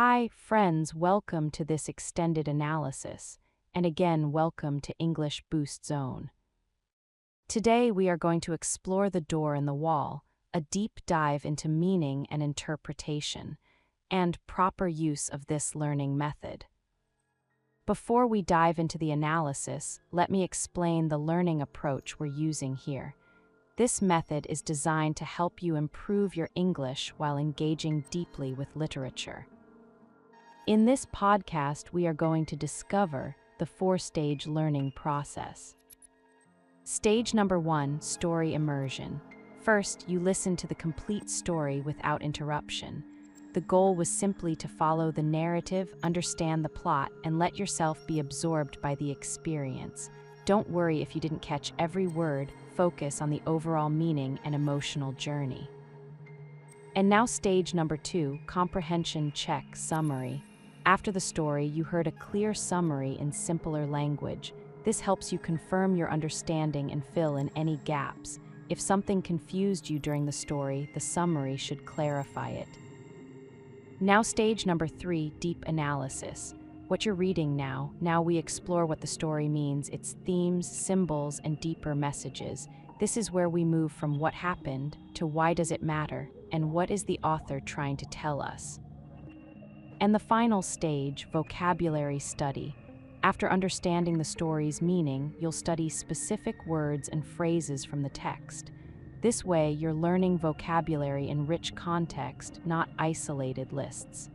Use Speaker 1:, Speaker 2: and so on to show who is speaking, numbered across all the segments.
Speaker 1: Hi, friends, welcome to this extended analysis, and again, welcome to English Boost Zone. Today, we are going to explore the door in the wall, a deep dive into meaning and interpretation, and proper use of this learning method. Before we dive into the analysis, let me explain the learning approach we're using here. This method is designed to help you improve your English while engaging deeply with literature. In this podcast, we are going to discover the four-stage learning process. Stage number 1, story immersion. First, you listen to the complete story without interruption. The goal was simply to follow the narrative, understand the plot, and let yourself be absorbed by the experience. Don't worry if you didn't catch every word, focus on the overall meaning and emotional journey. And now stage number 2, comprehension check summary. After the story, you heard a clear summary in simpler language. This helps you confirm your understanding and fill in any gaps. If something confused you during the story, the summary should clarify it. Now stage number 3, deep analysis. What you're reading now we explore what the story means, its themes, symbols, and deeper messages. This is where we move from what happened to why does it matter, and what is the author trying to tell us. And the final stage, vocabulary study. After understanding the story's meaning, you'll study specific words and phrases from the text. This way, you're learning vocabulary in rich context, not isolated lists.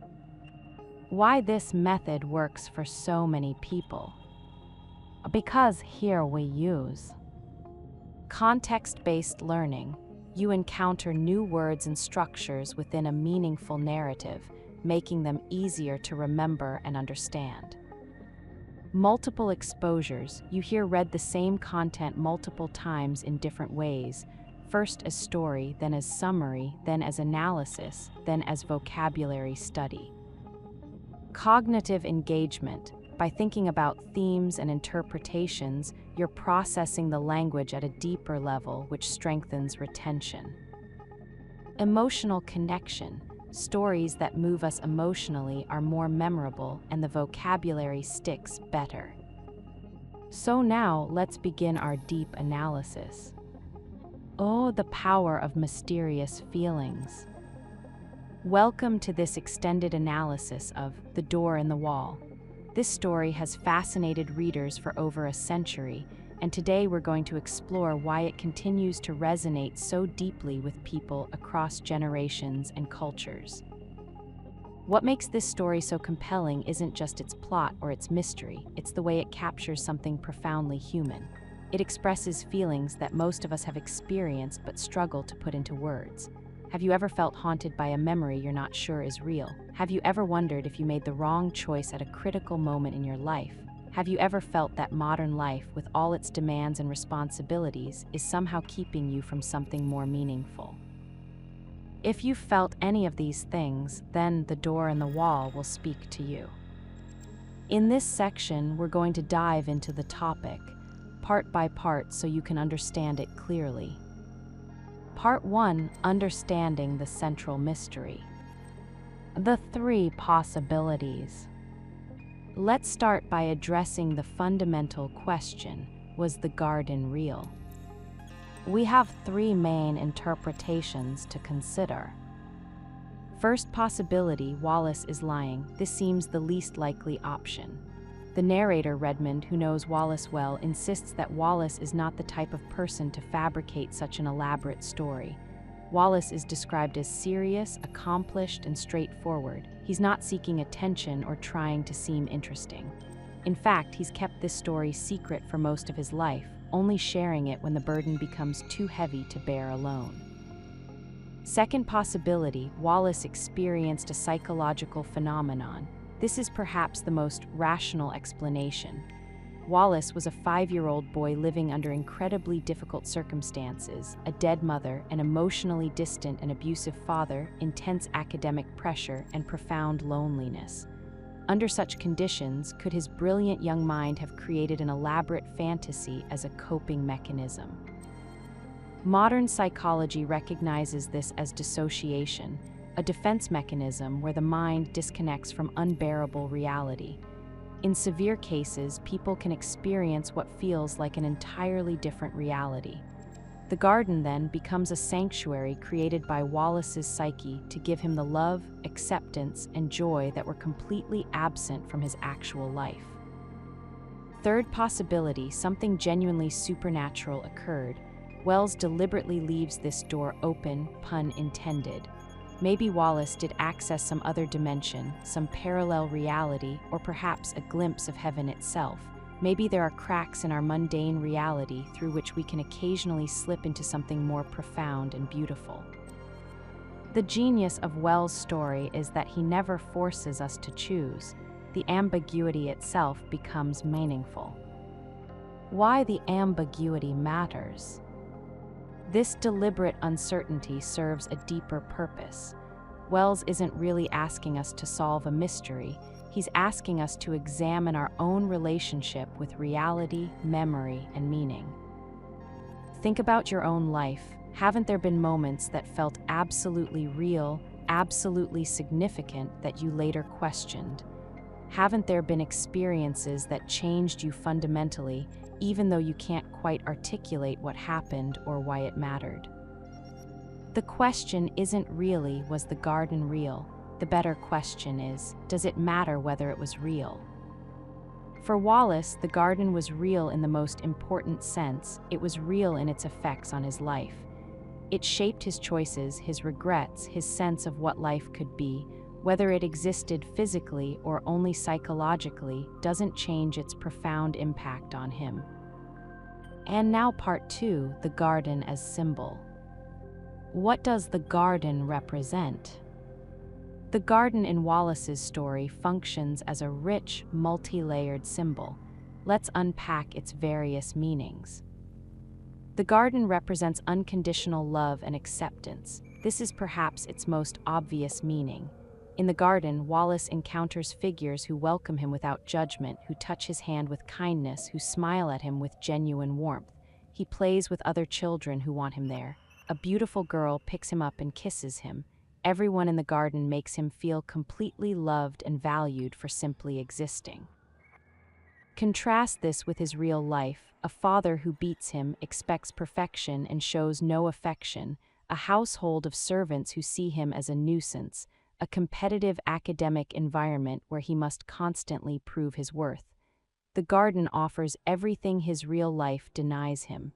Speaker 1: Why this method works for so many people? Because here we use context-based learning. You encounter new words and structures within a meaningful narrative, making them easier to remember and understand. Multiple exposures. You read the same content multiple times in different ways, first as story, then as summary, then as analysis, then as vocabulary study. Cognitive engagement. By thinking about themes and interpretations, you're processing the language at a deeper level, which strengthens retention. Emotional connection. Stories that move us emotionally are more memorable and the vocabulary sticks better. So now, let's begin our deep analysis. Oh, the power of mysterious feelings. Welcome to this extended analysis of The Door in the Wall. This story has fascinated readers for over a century, and today we're going to explore why it continues to resonate so deeply with people across generations and cultures. What makes this story so compelling isn't just its plot or its mystery, it's the way it captures something profoundly human. It expresses feelings that most of us have experienced but struggle to put into words. Have you ever felt haunted by a memory you're not sure is real? Have you ever wondered if you made the wrong choice at a critical moment in your life? Have you ever felt that modern life, with all its demands and responsibilities, is somehow keeping you from something more meaningful? If you've felt any of these things, then The Door in the Wall will speak to you. In this section, we're going to dive into the topic, part by part, so you can understand it clearly. Part 1, Understanding the Central Mystery. The 3 possibilities. Let's start by addressing the fundamental question, was the garden real? We have 3 main interpretations to consider. First possibility, Wallace is lying. This seems the least likely option. The narrator, Redmond, who knows Wallace well, insists that Wallace is not the type of person to fabricate such an elaborate story. Wallace is described as serious, accomplished, and straightforward. He's not seeking attention or trying to seem interesting. In fact, he's kept this story secret for most of his life, only sharing it when the burden becomes too heavy to bear alone. Second possibility, Wallace experienced a psychological phenomenon. This is perhaps the most rational explanation. Wallace was a 5-year-old boy living under incredibly difficult circumstances, a dead mother, an emotionally distant and abusive father, intense academic pressure, and profound loneliness. Under such conditions, could his brilliant young mind have created an elaborate fantasy as a coping mechanism? Modern psychology recognizes this as dissociation. a defense mechanism where the mind disconnects from unbearable reality. In severe cases, people can experience what feels like an entirely different reality. The garden, then, becomes a sanctuary created by Wallace's psyche to give him the love, acceptance, and joy that were completely absent from his actual life. Third possibility, something genuinely supernatural occurred. Wells deliberately leaves this door open, pun intended. Maybe Wallace did access some other dimension, some parallel reality, or perhaps a glimpse of heaven itself. Maybe there are cracks in our mundane reality through which we can occasionally slip into something more profound and beautiful. The genius of Wells' story is that he never forces us to choose. The ambiguity itself becomes meaningful. Why the ambiguity matters? This deliberate uncertainty serves a deeper purpose. Wells isn't really asking us to solve a mystery. He's asking us to examine our own relationship with reality, memory, and meaning. Think about your own life. Haven't there been moments that felt absolutely real, absolutely significant that you later questioned? Haven't there been experiences that changed you fundamentally, even though you can't quite articulate what happened or why it mattered? The question isn't really, was the garden real? The better question is, does it matter whether it was real? For Wallace, the garden was real in the most important sense. It was real in its effects on his life. It shaped his choices, his regrets, his sense of what life could be. Whether it existed physically or only psychologically doesn't change its profound impact on him. And now part 2, the garden as symbol. What does the garden represent? The garden in Wallace's story functions as a rich, multi-layered symbol. Let's unpack its various meanings. The garden represents unconditional love and acceptance. This is perhaps its most obvious meaning. In the garden, Wallace encounters figures who welcome him without judgment, who touch his hand with kindness, who smile at him with genuine warmth. He plays with other children who want him there. A beautiful girl picks him up and kisses him. Everyone in the garden makes him feel completely loved and valued for simply existing. Contrast this with his real life: a father who beats him, expects perfection, and shows no affection, a household of servants who see him as a nuisance, a competitive academic environment where he must constantly prove his worth. The garden offers everything his real life denies him.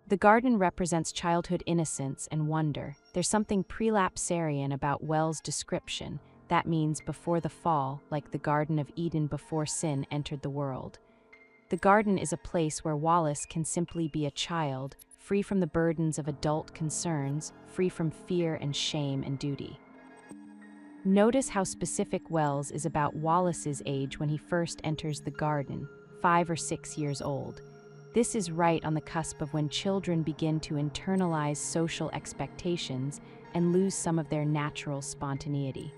Speaker 1: The garden represents childhood innocence and wonder. There's something prelapsarian about Wells' description. That means before the fall, like the Garden of Eden before sin entered the world. The garden is a place where Wallace can simply be a child, free from the burdens of adult concerns, free from fear and shame and duty. Notice how specific Wells is about Wallace's age when he first enters the garden, 5 or 6 years old. This is right on the cusp of when children begin to internalize social expectations and lose some of their natural spontaneity.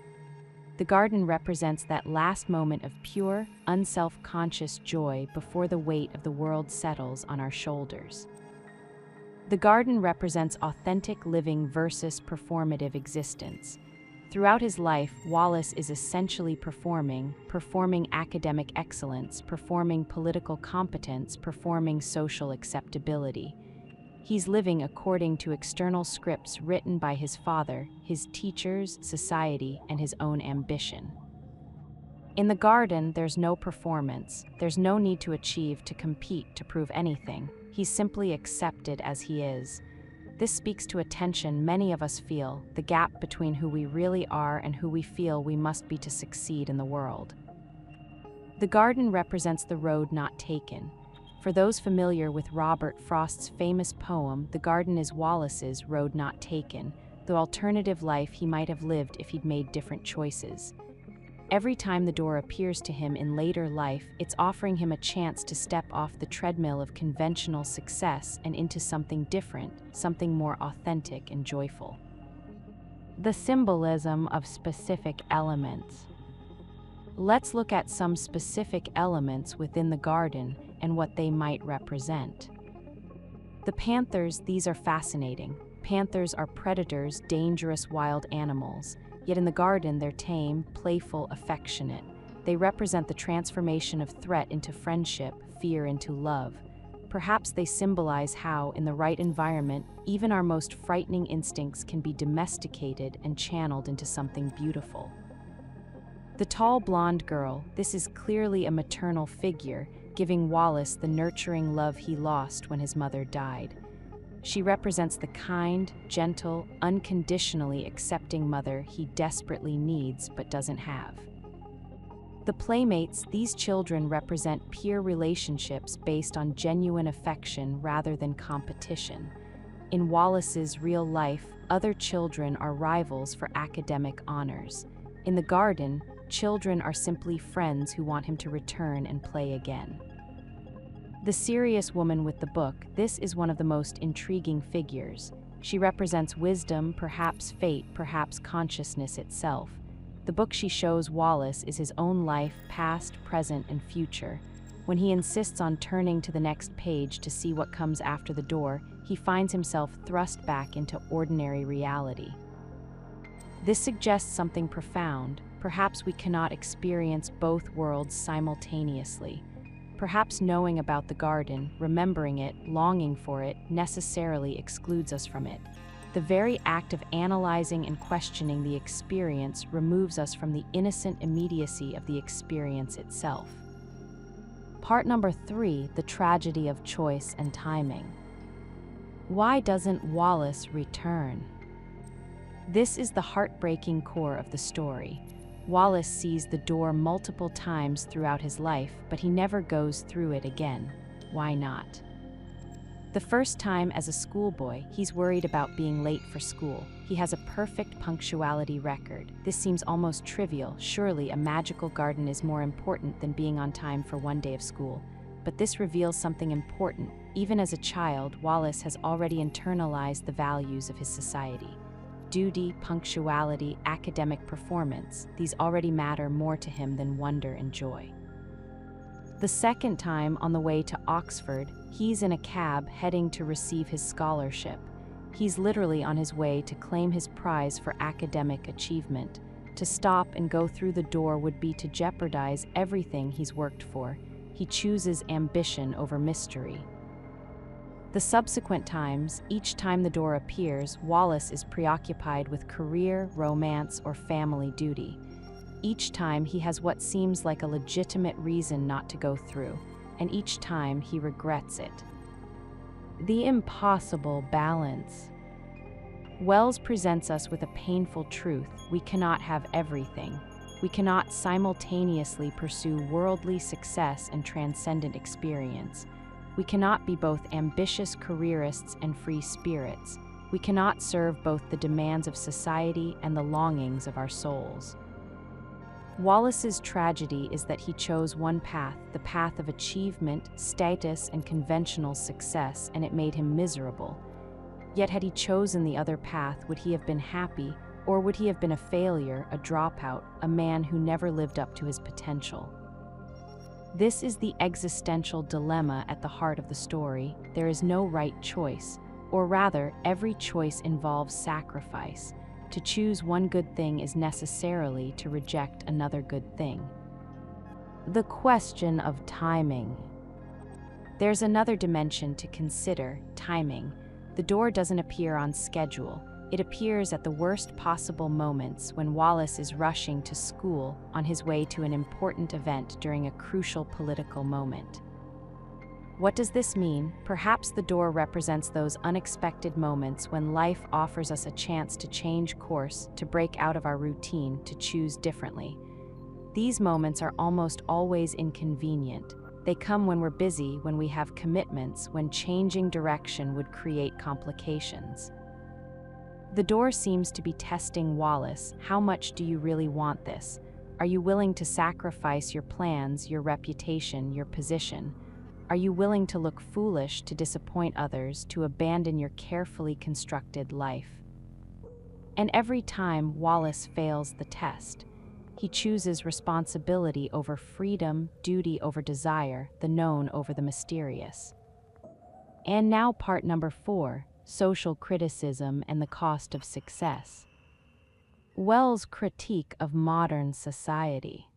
Speaker 1: The garden represents that last moment of pure, unself-conscious joy before the weight of the world settles on our shoulders. The garden represents authentic living versus performative existence. Throughout his life, Wallace is essentially performing academic excellence, performing political competence, performing social acceptability. He's living according to external scripts written by his father, his teachers, society, and his own ambition. In the garden, there's no performance. There's no need to achieve, to compete, to prove anything. He's simply accepted as he is. This speaks to a tension many of us feel, the gap between who we really are and who we feel we must be to succeed in the world. The garden represents the road not taken. For those familiar with Robert Frost's famous poem, The Garden is Wallace's road not taken, the alternative life he might have lived if he'd made different choices. Every time the door appears to him in later life, it's offering him a chance to step off the treadmill of conventional success and into something different, something more authentic and joyful. The symbolism of specific elements. Let's look at some specific elements within the garden and what they might represent. The panthers, these are fascinating. Panthers are predators, dangerous wild animals, yet in the garden they're tame, playful, affectionate. They represent the transformation of threat into friendship, fear into love. Perhaps they symbolize how, in the right environment, even our most frightening instincts can be domesticated and channeled into something beautiful. The tall blonde girl, this is clearly a maternal figure, giving Wallace the nurturing love he lost when his mother died. She represents the kind, gentle, unconditionally accepting mother he desperately needs but doesn't have. The playmates, these children represent peer relationships based on genuine affection rather than competition. In Wallace's real life, other children are rivals for academic honors. In the garden, children are simply friends who want him to return and play again. The serious woman with the book, this is one of the most intriguing figures. She represents wisdom, perhaps fate, perhaps consciousness itself. The book she shows Wallace is his own life, past, present, and future. When he insists on turning to the next page to see what comes after the door, he finds himself thrust back into ordinary reality. This suggests something profound. Perhaps we cannot experience both worlds simultaneously. Perhaps knowing about the garden, remembering it, longing for it, necessarily excludes us from it. The very act of analyzing and questioning the experience removes us from the innocent immediacy of the experience itself. Part number 3, the tragedy of choice and timing. Why doesn't Wallace return? This is the heartbreaking core of the story. Wallace sees the door multiple times throughout his life, but he never goes through it again. Why not? The first time as a schoolboy, he's worried about being late for school. He has a perfect punctuality record. This seems almost trivial. Surely a magical garden is more important than being on time for one day of school. But this reveals something important. Even as a child, Wallace has already internalized the values of his society. Duty, punctuality, academic performance, these already matter more to him than wonder and joy. The second time, on the way to Oxford, he's in a cab heading to receive his scholarship. He's literally on his way to claim his prize for academic achievement. To stop and go through the door would be to jeopardize everything he's worked for. He chooses ambition over mystery. The subsequent times, each time the door appears, Wallace is preoccupied with career, romance, or family duty. Each time he has what seems like a legitimate reason not to go through, and each time he regrets it. The impossible balance. Wells presents us with a painful truth: we cannot have everything. We cannot simultaneously pursue worldly success and transcendent experience. We cannot be both ambitious careerists and free spirits. We cannot serve both the demands of society and the longings of our souls. Wallace's tragedy is that he chose one path, the path of achievement, status, and conventional success, and it made him miserable. Yet had he chosen the other path, would he have been happy, or would he have been a failure, a dropout, a man who never lived up to his potential? This is the existential dilemma at the heart of the story. There is no right choice, or rather, every choice involves sacrifice. To choose one good thing is necessarily to reject another good thing. The question of timing. There's another dimension to consider: timing. The door doesn't appear on schedule. It appears at the worst possible moments, when Wallace is rushing to school on his way to an important event during a crucial political moment. What does this mean? Perhaps the door represents those unexpected moments when life offers us a chance to change course, to break out of our routine, to choose differently. These moments are almost always inconvenient. They come when we're busy, when we have commitments, when changing direction would create complications. The door seems to be testing Wallace. How much do you really want this? Are you willing to sacrifice your plans, your reputation, your position? Are you willing to look foolish, to disappoint others, to abandon your carefully constructed life? And every time Wallace fails the test, he chooses responsibility over freedom, duty over desire, the known over the mysterious. And now part number 4, social criticism, and the cost of success. Wells' critique of modern society.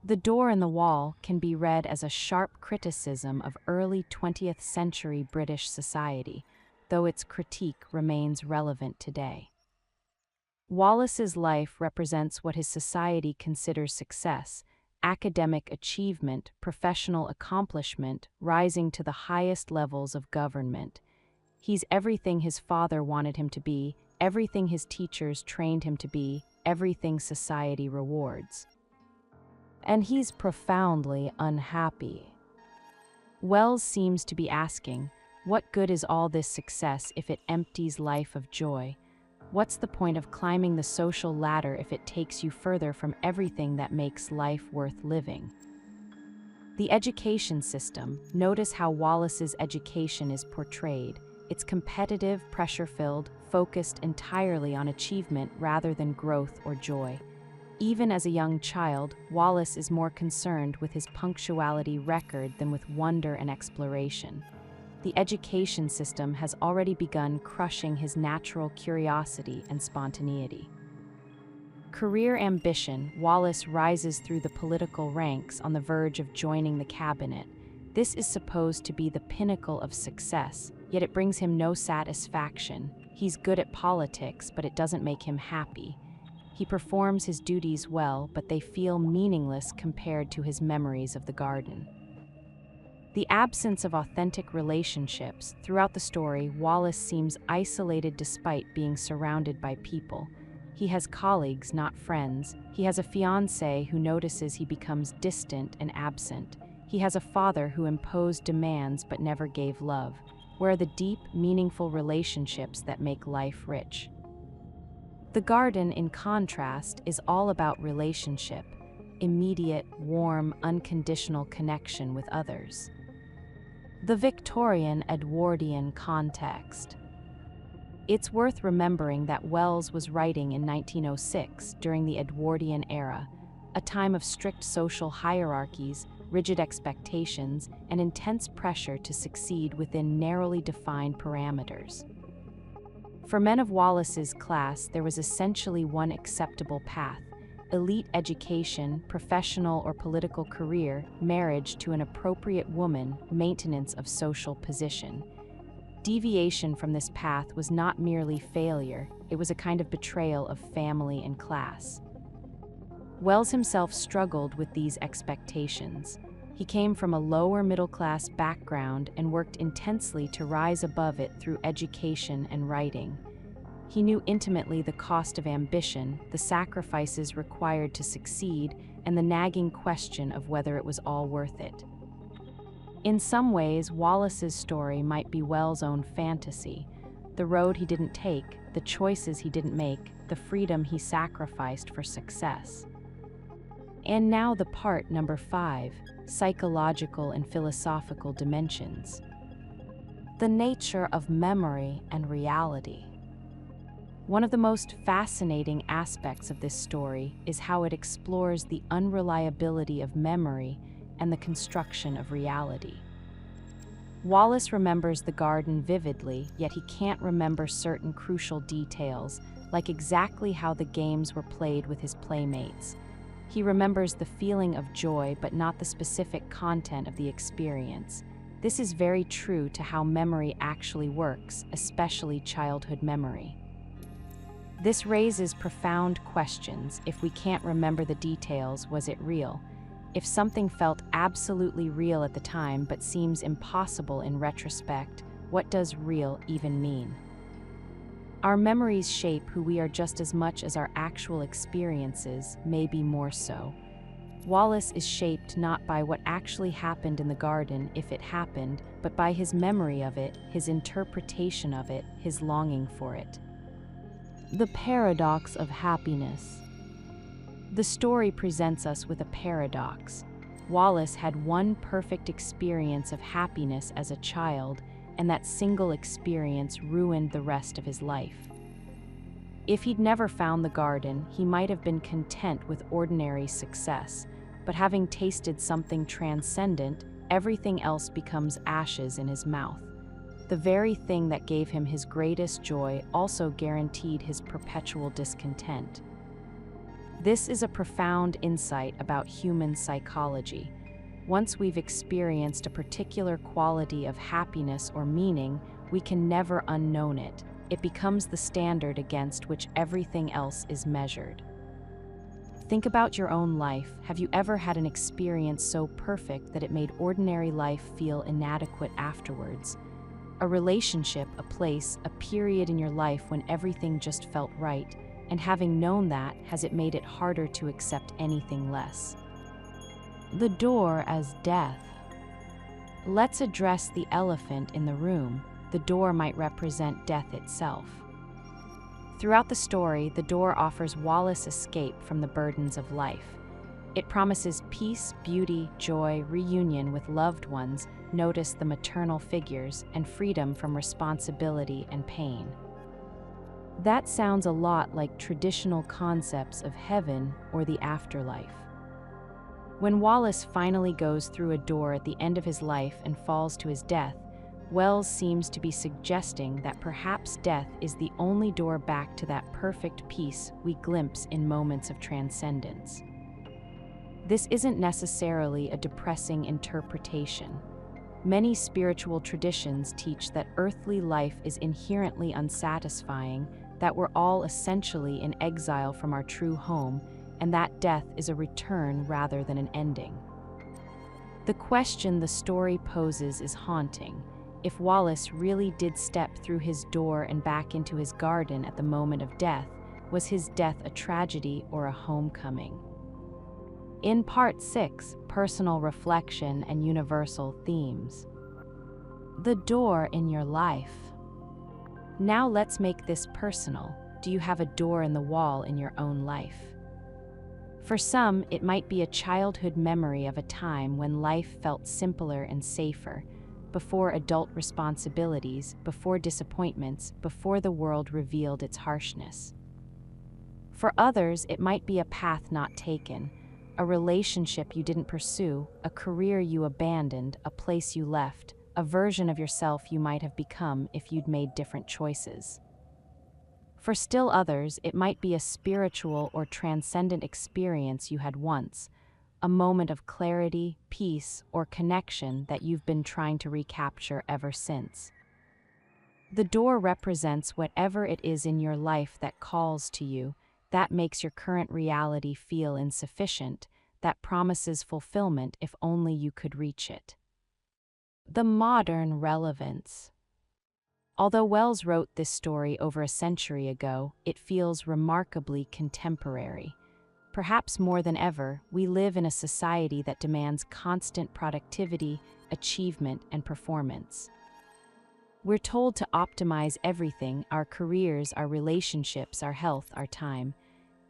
Speaker 1: The Door in the Wall can be read as a sharp criticism of early 20th century British society, though its critique remains relevant today. Wallace's life represents what his society considers success: academic achievement, professional accomplishment, rising to the highest levels of government. He's everything his father wanted him to be, everything his teachers trained him to be, everything society rewards. And he's profoundly unhappy. Wells seems to be asking, what good is all this success if it empties life of joy? What's the point of climbing the social ladder if it takes you further from everything that makes life worth living? The education system. Notice how Wallace's education is portrayed. It's competitive, pressure-filled, focused entirely on achievement rather than growth or joy. Even as a young child, Wallace is more concerned with his punctuality record than with wonder and exploration. The education system has already begun crushing his natural curiosity and spontaneity. Career ambition. Wallace rises through the political ranks on the verge of joining the cabinet. This is supposed to be the pinnacle of success, yet it brings him no satisfaction. He's good at politics, but it doesn't make him happy. He performs his duties well, but they feel meaningless compared to his memories of the garden. The absence of authentic relationships. Throughout the story, Wallace seems isolated despite being surrounded by people. He has colleagues, not friends. He has a fiancée who notices he becomes distant and absent. He has a father who imposed demands but never gave love. Where are the deep, meaningful relationships that make life rich? The garden, in contrast, is all about relationship, immediate, warm, unconditional connection with others. The Victorian Edwardian context. It's worth remembering that Wells was writing in 1906 during the Edwardian era, a time of strict social hierarchies, rigid expectations, and intense pressure to succeed within narrowly defined parameters. For men of Wallace's class, there was essentially one acceptable path: elite education, professional or political career, marriage to an appropriate woman, maintenance of social position. Deviation from this path was not merely failure, it was a kind of betrayal of family and class. Wells himself struggled with these expectations. He came from a lower middle-class background and worked intensely to rise above it through education and writing. He knew intimately the cost of ambition, the sacrifices required to succeed, and the nagging question of whether it was all worth it. In some ways, Wallace's story might be Wells' own fantasy. The road he didn't take, the choices he didn't make, the freedom he sacrificed for success. And now the part number 5, psychological and philosophical dimensions. The nature of memory and reality. One of the most fascinating aspects of this story is how it explores the unreliability of memory and the construction of reality. Wallace remembers the garden vividly, yet he can't remember certain crucial details, like exactly how the games were played with his playmates. He remembers the feeling of joy, but not the specific content of the experience. This is very true to how memory actually works, especially childhood memory. This raises profound questions. If we can't remember the details, was it real? If something felt absolutely real at the time but seems impossible in retrospect, what does real even mean? Our memories shape who we are just as much as our actual experiences, maybe more so. Wallace is shaped not by what actually happened in the garden, if it happened, but by his memory of it, his interpretation of it, his longing for it. The paradox of happiness. The story presents us with a paradox. Wallace had one perfect experience of happiness as a child, and that single experience ruined the rest of his life. If he'd never found the garden, he might have been content with ordinary success, but having tasted something transcendent, everything else becomes ashes in his mouth. The very thing that gave him his greatest joy also guaranteed his perpetual discontent. This is a profound insight about human psychology. Once we've experienced a particular quality of happiness or meaning, we can never unknown it. It becomes the standard against which everything else is measured. Think about your own life. Have you ever had an experience so perfect that it made ordinary life feel inadequate afterwards? A relationship, a place, a period in your life when everything just felt right, and having known that, has it made it harder to accept anything less? The door as death. Let's address the elephant in the room. The door might represent death itself. Throughout the story, the door offers Wallace escape from the burdens of life. It promises peace, beauty, joy, reunion with loved ones, notice the maternal figures, and freedom from responsibility and pain. That sounds a lot like traditional concepts of heaven or the afterlife. When Wallace finally goes through a door at the end of his life and falls to his death, Wells seems to be suggesting that perhaps death is the only door back to that perfect peace we glimpse in moments of transcendence. This isn't necessarily a depressing interpretation. Many spiritual traditions teach that earthly life is inherently unsatisfying, that we're all essentially in exile from our true home, and that death is a return rather than an ending. The question the story poses is haunting. If Wallace really did step through his door and back into his garden at the moment of death, was his death a tragedy or a homecoming? In Part 6, Personal Reflection and Universal Themes. The door in your life. Now let's make this personal. Do you have a door in the wall in your own life? For some, it might be a childhood memory of a time when life felt simpler and safer, before adult responsibilities, before disappointments, before the world revealed its harshness. For others, it might be a path not taken, a relationship you didn't pursue, a career you abandoned, a place you left, a version of yourself you might have become if you'd made different choices. For still others, it might be a spiritual or transcendent experience you had once, a moment of clarity, peace, or connection that you've been trying to recapture ever since. The door represents whatever it is in your life that calls to you, that makes your current reality feel insufficient, that promises fulfillment if only you could reach it. The modern relevance. Although Wells wrote this story over a century ago, it feels remarkably contemporary. Perhaps more than ever, we live in a society that demands constant productivity, achievement, and performance. We're told to optimize everything: our careers, our relationships, our health, our time.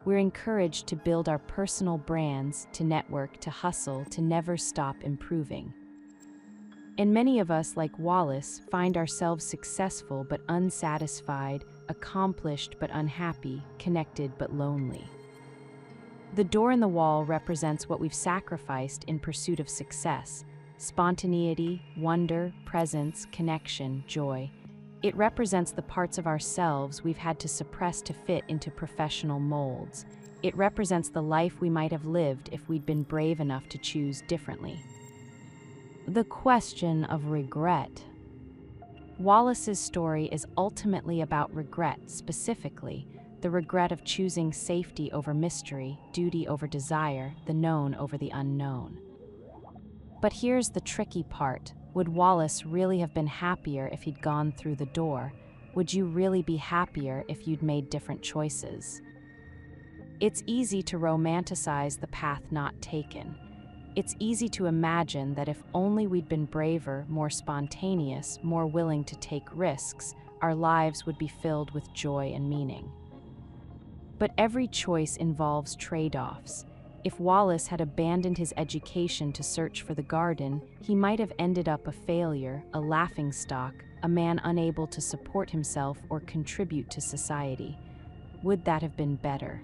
Speaker 1: We're encouraged to build our personal brands, to network, to hustle, to never stop improving. And many of us, like Wallace, find ourselves successful but unsatisfied, accomplished but unhappy, connected but lonely. The door in the wall represents what we've sacrificed in pursuit of success: spontaneity, wonder, presence, connection, joy. It represents the parts of ourselves we've had to suppress to fit into professional molds. It represents the life we might have lived if we'd been brave enough to choose differently. The question of regret. Wallace's story is ultimately about regret, specifically the regret of choosing safety over mystery, duty over desire, the known over the unknown. But here's the tricky part. Would Wallace really have been happier if he'd gone through the door? Would you really be happier if you'd made different choices? It's easy to romanticize the path not taken. It's easy to imagine that if only we'd been braver, more spontaneous, more willing to take risks, our lives would be filled with joy and meaning. But every choice involves trade-offs. If Wallace had abandoned his education to search for the garden, he might have ended up a failure, a laughingstock, a man unable to support himself or contribute to society. Would that have been better?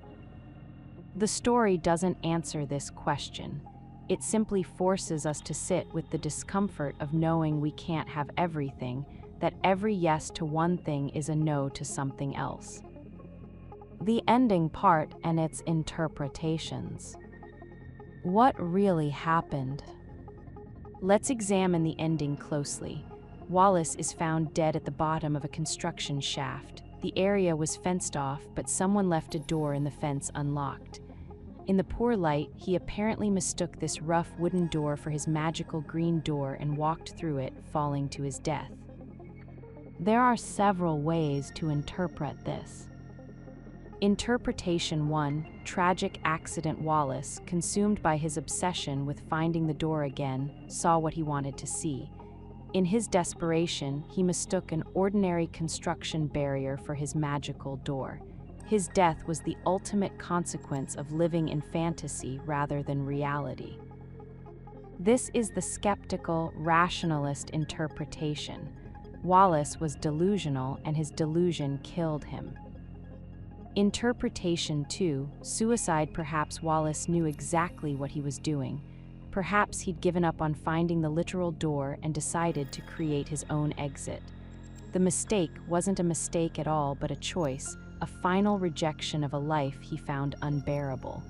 Speaker 1: The story doesn't answer this question. It simply forces us to sit with the discomfort of knowing we can't have everything, that every yes to one thing is a no to something else. The ending part and its interpretations. What really happened? Let's examine the ending closely. Wallace is found dead at the bottom of a construction shaft. The area was fenced off, but someone left a door in the fence unlocked. In the poor light, he apparently mistook this rough wooden door for his magical green door and walked through it, falling to his death. There are several ways to interpret this. Interpretation 1: tragic accident. Wallace, consumed by his obsession with finding the door again, saw what he wanted to see. In his desperation, he mistook an ordinary construction barrier for his magical door. His death was the ultimate consequence of living in fantasy rather than reality. This is the skeptical, rationalist interpretation. Wallace was delusional, and his delusion killed him. Interpretation 2: suicide. Perhaps Wallace knew exactly what he was doing. Perhaps he'd given up on finding the literal door and decided to create his own exit. The mistake wasn't a mistake at all, but a choice, a final rejection of a life he found unbearable.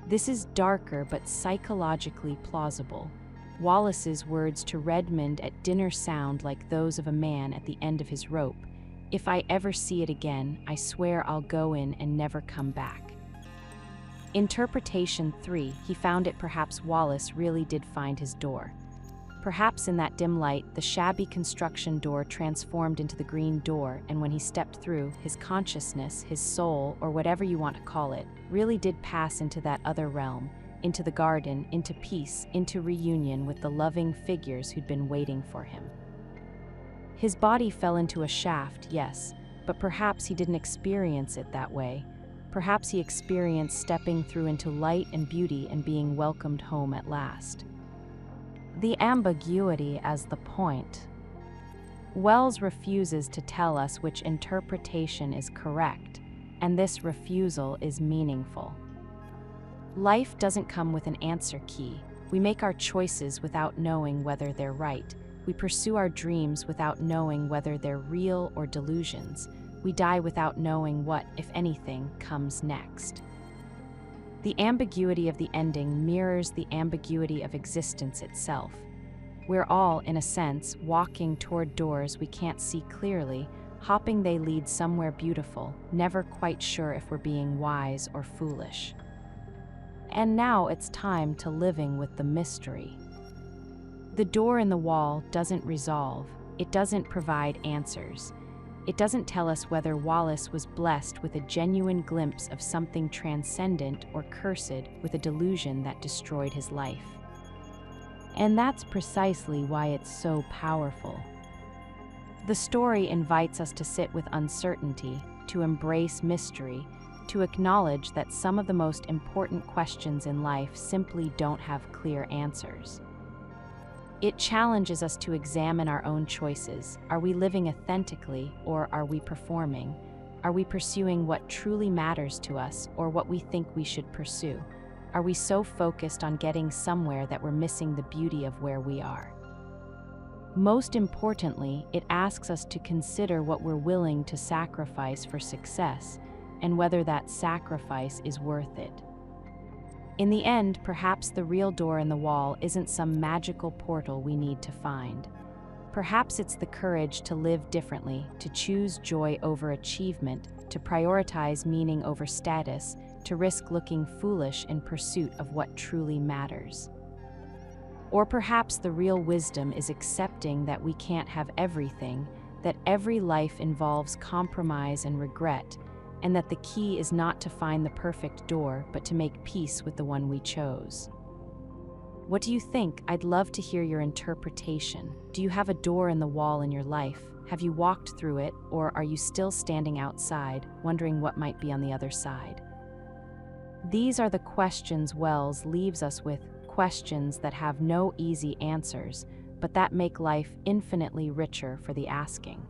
Speaker 1: This is darker but psychologically plausible. Wallace's words to Redmond at dinner sound like those of a man at the end of his rope. "If I ever see it again, I swear I'll go in and never come back." Interpretation 3: he found it. Perhaps Wallace really did find his door. Perhaps in that dim light, the shabby construction door transformed into the green door, and when he stepped through, his consciousness, his soul, or whatever you want to call it, really did pass into that other realm, into the garden, into peace, into reunion with the loving figures who'd been waiting for him. His body fell into a shaft, yes, but perhaps he didn't experience it that way. Perhaps he experienced stepping through into light and beauty and being welcomed home at last. The ambiguity as the point. Wells refuses to tell us which interpretation is correct, and this refusal is meaningful. Life doesn't come with an answer key. We make our choices without knowing whether they're right. We pursue our dreams without knowing whether they're real or delusions. We die without knowing what, if anything, comes next. The ambiguity of the ending mirrors the ambiguity of existence itself. We're all, in a sense, walking toward doors we can't see clearly, hoping they lead somewhere beautiful, never quite sure if we're being wise or foolish. And now it's time to living with the mystery. The door in the wall doesn't resolve. It doesn't provide answers. It doesn't tell us whether Wallace was blessed with a genuine glimpse of something transcendent or cursed with a delusion that destroyed his life. And that's precisely why it's so powerful. The story invites us to sit with uncertainty, to embrace mystery, to acknowledge that some of the most important questions in life simply don't have clear answers. It challenges us to examine our own choices. Are we living authentically, or are we performing? Are we pursuing what truly matters to us, or what we think we should pursue? Are we so focused on getting somewhere that we're missing the beauty of where we are? Most importantly, it asks us to consider what we're willing to sacrifice for success, and whether that sacrifice is worth it. In the end, perhaps the real door in the wall isn't some magical portal we need to find. Perhaps it's the courage to live differently, to choose joy over achievement, to prioritize meaning over status, to risk looking foolish in pursuit of what truly matters. Or perhaps the real wisdom is accepting that we can't have everything, that every life involves compromise and regret, and that the key is not to find the perfect door, but to make peace with the one we chose. What do you think? I'd love to hear your interpretation. Do you have a door in the wall in your life? Have you walked through it, or are you still standing outside, wondering what might be on the other side? These are the questions Wells leaves us with, questions that have no easy answers, but that make life infinitely richer for the asking.